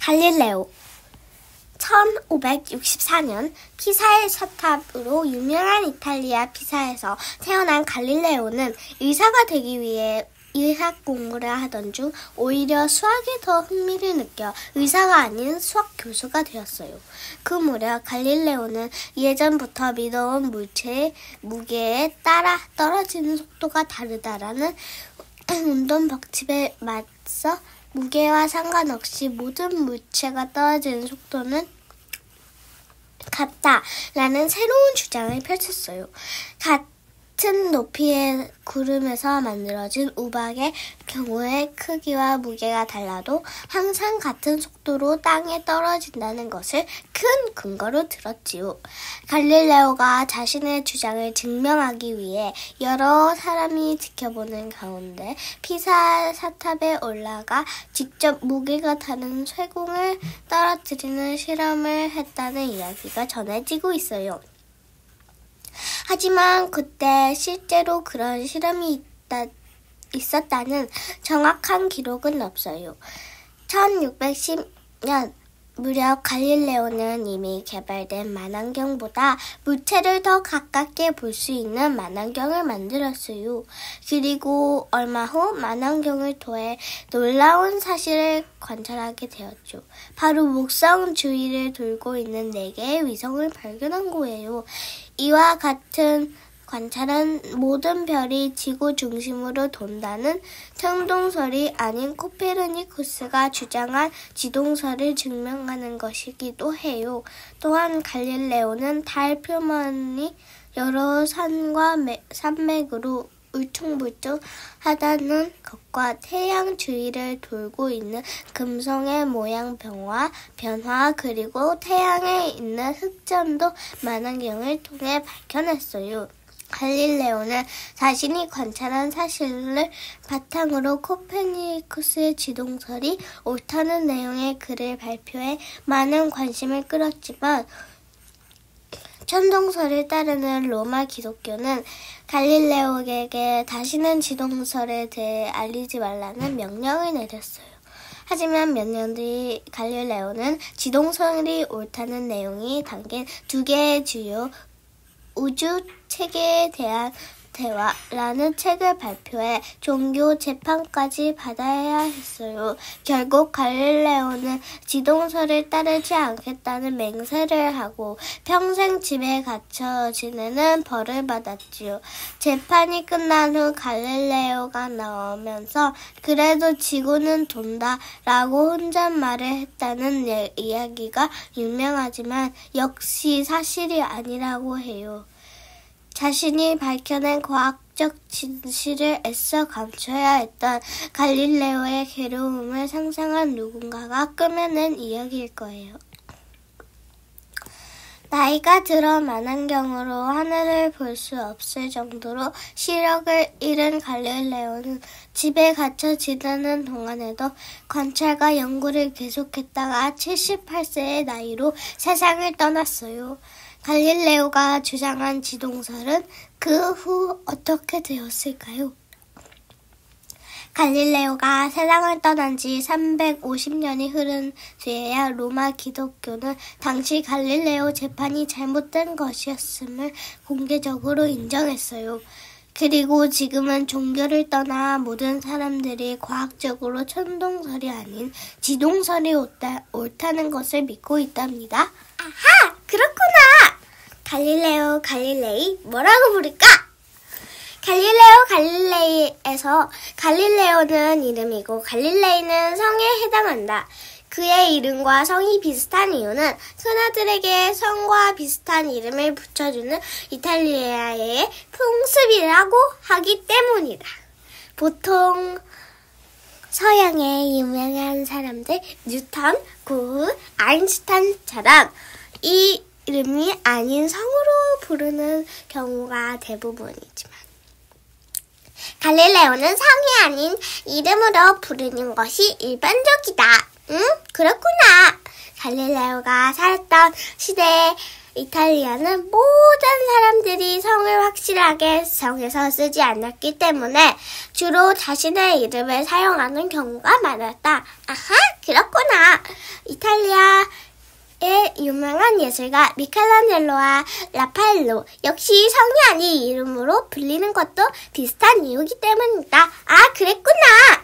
갈릴레오 1564년 피사의 사탑으로 유명한 이탈리아 피사에서 태어난 갈릴레오는 의사가 되기 위해 의학 공부를 하던 중 오히려 수학에 더 흥미를 느껴 의사가 아닌 수학 교수가 되었어요. 그 무렵 갈릴레오는 예전부터 믿어온 물체의 무게에 따라 떨어지는 속도가 다르다라는 운동 법칙에 맞서 무게와 상관없이 모든 물체가 떨어지는 속도는 같다라는 새로운 주장을 펼쳤어요. 같은 높이의 구름에서 만들어진 우박의 경우에 크기와 무게가 달라도 항상 같은 속도로 땅에 떨어진다는 것을 큰 근거로 들었지요. 갈릴레오가 자신의 주장을 증명하기 위해 여러 사람이 지켜보는 가운데 피사 사탑에 올라가 직접 무게가 다른 쇠공을 떨어뜨리는 실험을 했다는 이야기가 전해지고 있어요. 하지만 그때 실제로 그런 실험이 있었다는 정확한 기록은 없어요. 1610년 무렵 갈릴레오는 이미 개발된 만안경보다 물체를 더 가깝게 볼 수 있는 만안경을 만들었어요. 그리고 얼마 후 만안경을 통해 놀라운 사실을 관찰하게 되었죠. 바로 목성 주위를 돌고 있는 4개의 위성을 발견한 거예요. 이와 같은 관찰은 모든 별이 지구 중심으로 돈다는 천동설이 아닌 코페르니쿠스가 주장한 지동설을 증명하는 것이기도 해요. 또한 갈릴레오는 달 표면이 여러 산과 산맥으로 울퉁불퉁하다는 것과 태양 주위를 돌고 있는 금성의 모양 변화 그리고 태양에 있는 흑점도 만안경을 통해 발견했어요. 갈릴레오는 자신이 관찰한 사실을 바탕으로 코페르니쿠스의 지동설이 옳다는 내용의 글을 발표해 많은 관심을 끌었지만 천동설을 따르는 로마 기독교는 갈릴레오에게 다시는 지동설에 대해 알리지 말라는 명령을 내렸어요. 하지만 몇 년 뒤 갈릴레오는 지동설이 옳다는 내용이 담긴 2개의 주요 우주 체계에 대한 대화라는 책을 발표해 종교 재판까지 받아야 했어요. 결국 갈릴레오는 지동설을 따르지 않겠다는 맹세를 하고 평생 집에 갇혀 지내는 벌을 받았지요. 재판이 끝난 후 갈릴레오가 나오면서 그래도 지구는 돈다 라고 혼잣말을 했다는 이야기가 유명하지만 역시 사실이 아니라고 해요. 자신이 밝혀낸 과학적 진실을 애써 감춰야 했던 갈릴레오의 괴로움을 상상한 누군가가 꾸며낸 이야기일 거예요. 나이가 들어 만안경으로 하늘을 볼 수 없을 정도로 시력을 잃은 갈릴레오는 집에 갇혀 지내는 동안에도 관찰과 연구를 계속했다가 78세의 나이로 세상을 떠났어요. 갈릴레오가 주장한 지동설은 그 후 어떻게 되었을까요? 갈릴레오가 세상을 떠난 지 350년이 흐른 뒤에야 로마 기독교는 당시 갈릴레오 재판이 잘못된 것이었음을 공개적으로 인정했어요. 그리고 지금은 종교를 떠나 모든 사람들이 과학적으로 천동설이 아닌 지동설이 옳다는 것을 믿고 있답니다. 아하! 그렇구나! 갈릴레오, 갈릴레이, 뭐라고 부를까? 갈릴레오, 갈릴레이에서 갈릴레오는 이름이고 갈릴레이는 성에 해당한다. 그의 이름과 성이 비슷한 이유는 선아들에게 성과 비슷한 이름을 붙여주는 이탈리아의 풍습이라고 하기 때문이다. 보통 서양의 유명한 사람들 뉴턴, 고흐, 아인슈타인처럼 이 이름이 아닌 성으로 부르는 경우가 대부분이지만 갈릴레오는 성이 아닌 이름으로 부르는 것이 일반적이다. 응? 그렇구나. 갈릴레오가 살았던 시대에 이탈리아는 모든 사람들이 성을 확실하게 성에서 쓰지 않았기 때문에 주로 자신의 이름을 사용하는 경우가 많았다. 아하, 그렇구나. 이탈리아의 유명한 예술가 미켈란젤로와 라파엘로 역시 성이 아닌 이름으로 불리는 것도 비슷한 이유이기 때문이다. 아, 그랬구나.